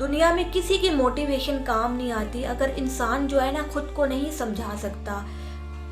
दुनिया में किसी की मोटिवेशन काम नहीं आती अगर इंसान जो है ना खुद को नहीं समझा सकता।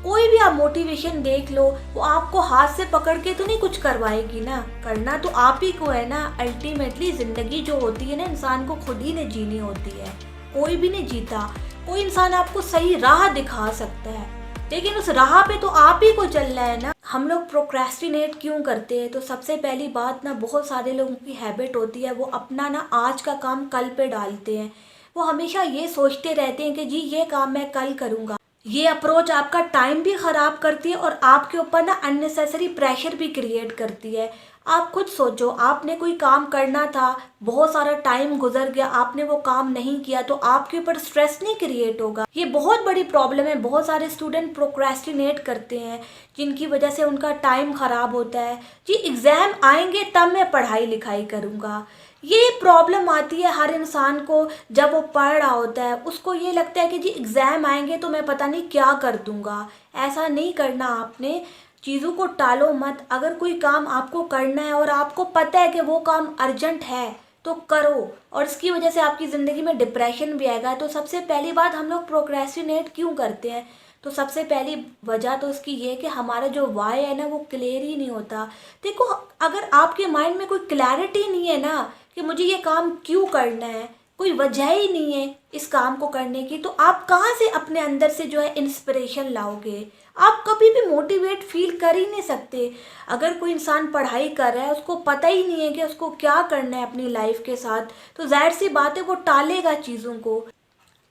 कोई भी आप मोटिवेशन देख लो, वो आपको हाथ से पकड़ के तो नहीं कुछ करवाएगी ना, करना तो आप ही को है ना। अल्टीमेटली जिंदगी जो होती है ना इंसान को खुद ही ने जीनी होती है, कोई भी नहीं जीता। कोई इंसान आपको सही राह दिखा सकता है, लेकिन उस राह पे तो आप ही को चलना है ना। हम लोग प्रोक्रेस्टिनेट क्यों करते हैं? तो सबसे पहली बात ना, बहुत सारे लोगों की हैबिट होती है, वो अपना ना आज का काम कल पे डालते हैं। वो हमेशा ये सोचते रहते हैं कि जी ये काम मैं कल करूँगा। ये अप्रोच आपका टाइम भी ख़राब करती है और आपके ऊपर ना अननेसेसरी प्रेशर भी क्रिएट करती है। आप खुद सोचो, आपने कोई काम करना था, बहुत सारा टाइम गुजर गया, आपने वो काम नहीं किया, तो आपके ऊपर स्ट्रेस नहीं क्रिएट होगा? ये बहुत बड़ी प्रॉब्लम है। बहुत सारे स्टूडेंट प्रोक्रेस्टिनेट करते हैं, जिनकी वजह से उनका टाइम ख़राब होता है। जी एग्ज़ाम आएंगे तब मैं पढ़ाई लिखाई करूँगा, ये प्रॉब्लम आती है हर इंसान को। जब वो पढ़ रहा होता है उसको ये लगता है कि जी एग्ज़ाम आएंगे तो मैं पता नहीं क्या कर दूंगा। ऐसा नहीं करना आपने, चीज़ों को टालो मत। अगर कोई काम आपको करना है और आपको पता है कि वो काम अर्जेंट है तो करो, और इसकी वजह से आपकी ज़िंदगी में डिप्रेशन भी आएगा। तो सबसे पहली बात, हम लोग प्रोक्रेस्टिनेट क्यों करते हैं? तो सबसे पहली वजह तो इसकी ये कि हमारा जो वाई है ना वो क्लियर ही नहीं होता। देखो, अगर आपके माइंड में कोई क्लैरिटी नहीं है ना कि मुझे ये काम क्यों करना है, कोई वजह ही नहीं है इस काम को करने की, तो आप कहाँ से अपने अंदर से जो है इंस्पिरेशन लाओगे? आप कभी भी मोटिवेट फील कर ही नहीं सकते। अगर कोई इंसान पढ़ाई कर रहा है, उसको पता ही नहीं है कि उसको क्या करना है अपनी लाइफ के साथ, तो जाहिर सी बात है वो टालेगा चीज़ों को।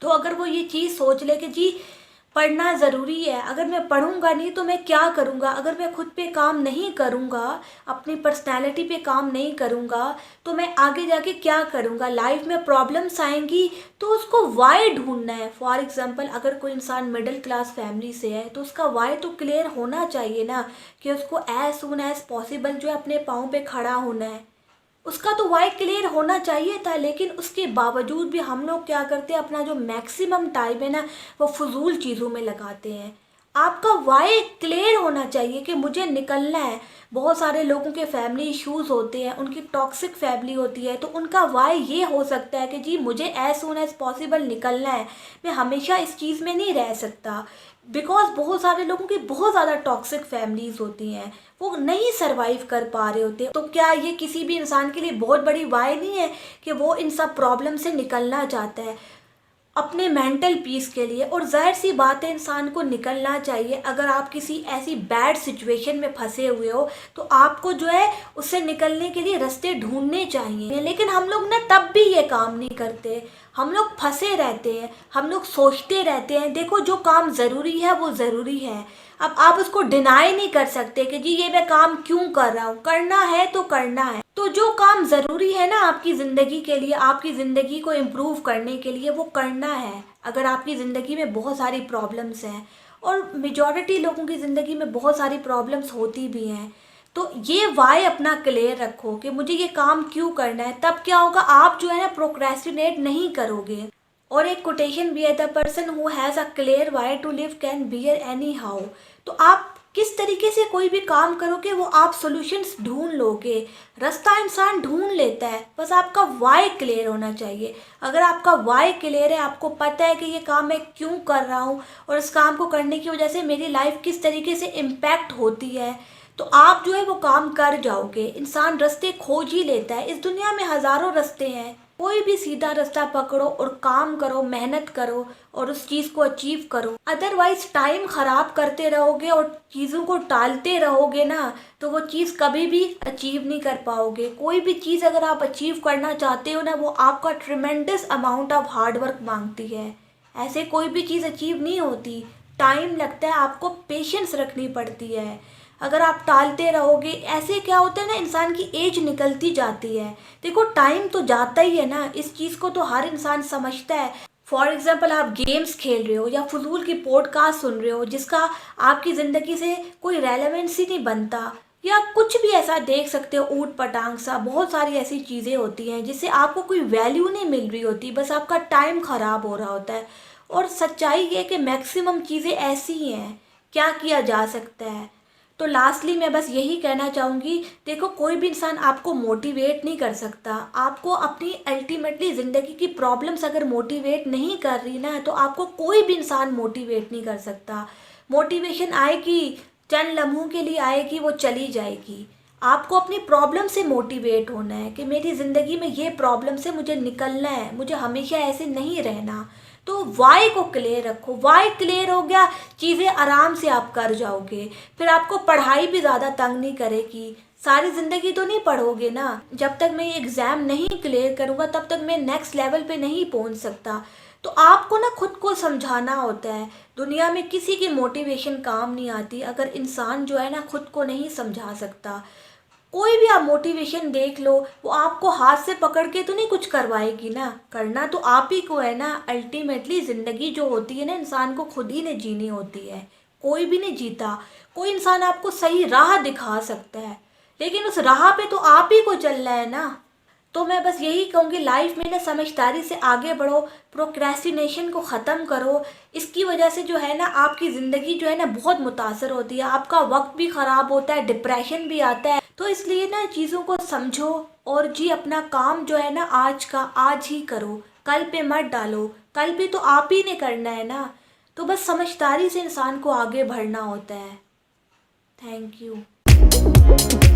तो अगर वो ये चीज़ सोच ले कि जी पढ़ना ज़रूरी है, अगर मैं पढ़ूंगा नहीं तो मैं क्या करूंगा, अगर मैं खुद पे काम नहीं करूंगा, अपनी पर्सनैलिटी पे काम नहीं करूंगा, तो मैं आगे जाके क्या करूंगा, लाइफ में प्रॉब्लम्स आएंगी। तो उसको वाई ढूंढना है। फॉर एग्जांपल, अगर कोई इंसान मिडिल क्लास फैमिली से है तो उसका वाई तो क्लियर होना चाहिए ना, कि उसको एज सुन एज पॉसिबल जो है अपने पाँव पे खड़ा होना है। उसका तो वाई क्लियर होना चाहिए था, लेकिन उसके बावजूद भी हम लोग क्या करते हैं, अपना जो मैक्सिमम टाइम है ना वो फजूल चीज़ों में लगाते हैं। आपका वाई क्लियर होना चाहिए कि मुझे निकलना है। बहुत सारे लोगों के फैमिली इश्यूज होते हैं, उनकी टॉक्सिक फैमिली होती है, तो उनका वाई ये हो सकता है कि जी मुझे एज सुन एज पॉसिबल निकलना है, मैं हमेशा इस चीज़ में नहीं रह सकता। बिकॉज बहुत सारे लोगों की बहुत ज़्यादा टॉक्सिक फैमिलीज होती हैं, वो नहीं सरवाइव कर पा रहे होते। तो क्या ये किसी भी इंसान के लिए बहुत बड़ी वाई नहीं है कि वो इन सब प्रॉब्लम से निकलना चाहता है अपने मेंटल पीस के लिए? और जाहिर सी बात है इंसान को निकलना चाहिए। अगर आप किसी ऐसी बैड सिचुएशन में फंसे हुए हो तो आपको जो है उससे निकलने के लिए रास्ते ढूंढने चाहिए, लेकिन हम लोग ना तब भी ये काम नहीं करते। हम लोग फंसे रहते हैं, हम लोग सोचते रहते हैं। देखो, जो काम ज़रूरी है वो ज़रूरी है। अब आप उसको डिनाई नहीं कर सकते कि जी ये मैं काम क्यों कर रहा हूँ, करना है तो करना है। तो जो काम ज़रूरी है ना आपकी ज़िंदगी के लिए, आपकी ज़िंदगी को इम्प्रूव करने के लिए, वो करना है। अगर आपकी ज़िंदगी में बहुत सारी प्रॉब्लम्स हैं, और मेजॉरिटी लोगों की ज़िंदगी में बहुत सारी प्रॉब्लम्स होती भी हैं, तो ये वाई अपना क्लियर रखो कि मुझे ये काम क्यों करना है। तब क्या होगा, आप जो है ना प्रोक्रेस्टिनेट नहीं करोगे। और एक कोटेशन भी है, the person who has a clear why to live can bear anyhow. तो आप किस तरीके से कोई भी काम करोगे वो आप सॉल्यूशंस ढूंढ लोगे। रास्ता इंसान ढूंढ लेता है, बस आपका वाई क्लियर होना चाहिए। अगर आपका वाई क्लियर है, आपको पता है कि ये काम मैं क्यों कर रहा हूँ और इस काम को करने की वजह से मेरी लाइफ किस तरीके से इम्पैक्ट होती है, तो आप जो है वो काम कर जाओगे। इंसान रास्ते खोज ही लेता है, इस दुनिया में हज़ारों रास्ते हैं। कोई भी सीधा रास्ता पकड़ो और काम करो, मेहनत करो और उस चीज़ को अचीव करो। अदरवाइज टाइम ख़राब करते रहोगे और चीज़ों को टालते रहोगे ना, तो वो चीज़ कभी भी अचीव नहीं कर पाओगे। कोई भी चीज़ अगर आप अचीव करना चाहते हो ना, वो आपका tremendous amount of hard work मांगती है। ऐसे कोई भी चीज़ अचीव नहीं होती, टाइम लगता है, आपको पेशेंस रखनी पड़ती है। अगर आप टालते रहोगे, ऐसे क्या होता है ना, इंसान की एज निकलती जाती है। देखो, टाइम तो जाता ही है ना, इस चीज़ को तो हर इंसान समझता है। फॉर एग्जाम्पल, आप गेम्स खेल रहे हो या फजूल की पॉडकास्ट सुन रहे हो जिसका आपकी ज़िंदगी से कोई रेलेवेंस ही नहीं बनता, या कुछ भी ऐसा देख सकते हो ऊट पटांग सा। बहुत सारी ऐसी चीज़ें होती हैं जिससे आपको कोई वैल्यू नहीं मिल रही होती, बस आपका टाइम ख़राब हो रहा होता है। और सच्चाई ये कि मैक्सिमम चीज़ें ऐसी ही हैं, क्या किया जा सकता है। तो लास्टली मैं बस यही कहना चाहूँगी, देखो कोई भी इंसान आपको मोटिवेट नहीं कर सकता। आपको अपनी अल्टीमेटली ज़िंदगी की प्रॉब्लम्स अगर मोटिवेट नहीं कर रही ना, तो आपको कोई भी इंसान मोटिवेट नहीं कर सकता। मोटिवेशन आएगी, चंद लम्हों के लिए आएगी, वो चली जाएगी। आपको अपनी प्रॉब्लम से मोटिवेट होना है कि मेरी ज़िंदगी में ये प्रॉब्लम से मुझे निकलना है, मुझे हमेशा ऐसे नहीं रहना। तो वाई को क्लियर रखो। वाई क्लियर हो गया, चीज़ें आराम से आप कर जाओगे। फिर आपको पढ़ाई भी ज़्यादा तंग नहीं करेगी। सारी ज़िंदगी तो नहीं पढ़ोगे ना। जब तक मैं ये एग्ज़ाम नहीं क्लियर करूँगा तब तक मैं नेक्स्ट लेवल पे नहीं पहुँच सकता। तो आपको ना खुद को समझाना होता है। दुनिया में किसी की मोटिवेशन काम नहीं आती अगर इंसान जो है ना खुद को नहीं समझा सकता। कोई भी आप मोटिवेशन देख लो, वो आपको हाथ से पकड़ के तो नहीं कुछ करवाएगी ना। करना तो आप ही को है ना। अल्टीमेटली ज़िंदगी जो होती है ना, इंसान को खुद ही ने जीनी होती है। कोई भी नहीं जीता। कोई इंसान आपको सही राह दिखा सकता है, लेकिन उस राह पे तो आप ही को चलना है ना। तो मैं बस यही कहूँगी, लाइफ में ना समझदारी से आगे बढ़ो, प्रोक्रेस्टिनेशन को ख़त्म करो। इसकी वजह से जो है ना आपकी ज़िंदगी जो है ना बहुत मुतासर होती है, आपका वक्त भी ख़राब होता है, डिप्रेशन भी आता है। तो इसलिए ना चीज़ों को समझो और जी अपना काम जो है ना आज का आज ही करो, कल पे मत डालो। कल भी तो आप ही ने करना है ना। तो बस समझदारी से इंसान को आगे बढ़ना होता है। Thank you.